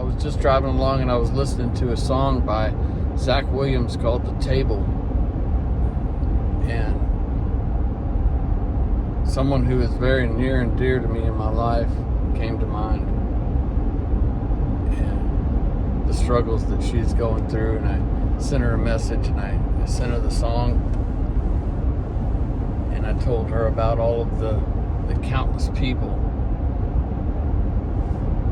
was just driving along and I was listening to a song by Zach Williams called The Table. And someone who is very near and dear to me in my life came to mind. And the struggles that she's going through. And I sent her a message and I sent her the song. And I told her about all of the countless people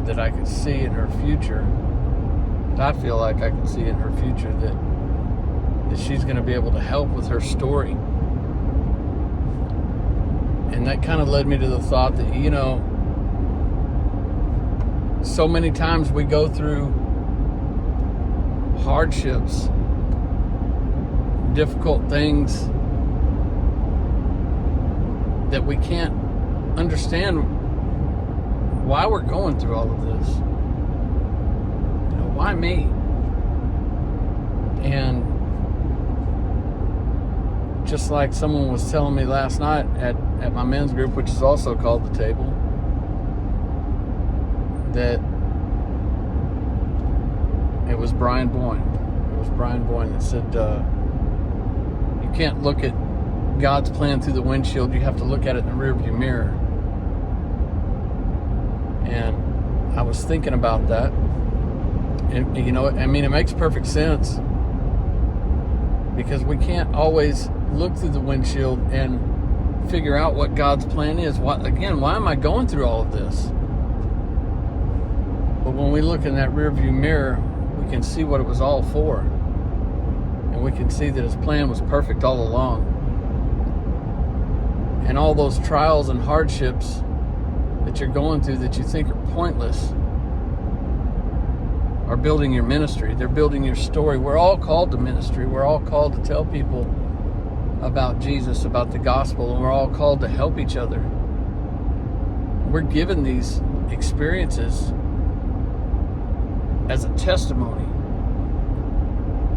that I could see in her future, that I feel like I could see in her future that she's going to be able to help with her story. And that kind of led me to the thought that, you know, so many times we go through hardships, difficult things that we can't understand why we're going through all of this. You know, why me? And just like someone was telling me last night at my men's group, which is also called The Table, that it was Brian Boyne. It was Brian Boyne that said, you can't look at God's plan through the windshield, you have to look at it in the rearview mirror. And I was thinking about that. And, you know, I mean, it makes perfect sense. Because we can't always look through the windshield and figure out what God's plan is. Why am I going through all of this? But when we look in that rearview mirror, we can see what it was all for. And we can see that His plan was perfect all along. And all those trials and hardships that you're going through that you think are pointless are building your ministry. They're building your story. We're all called to ministry. We're all called to tell people about Jesus, about the gospel, and we're all called to help each other. We're given these experiences as a testimony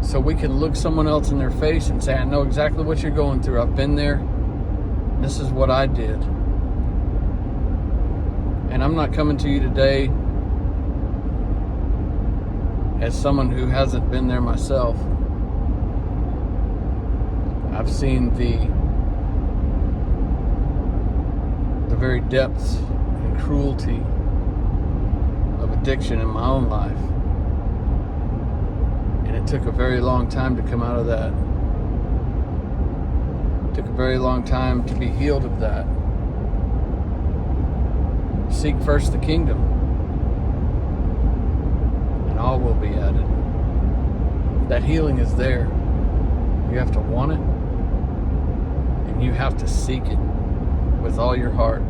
so we can look someone else in their face and say, I know exactly what you're going through. I've been there. This is what I did. And I'm not coming to you today as someone who hasn't been there myself. I've seen the very depths and cruelty of addiction in my own life. And it took a very long time to come out of that. It took a very long time to be healed of that. Seek first the kingdom, and all will be added. That healing is there. You have to want it, and you have to seek it with all your heart.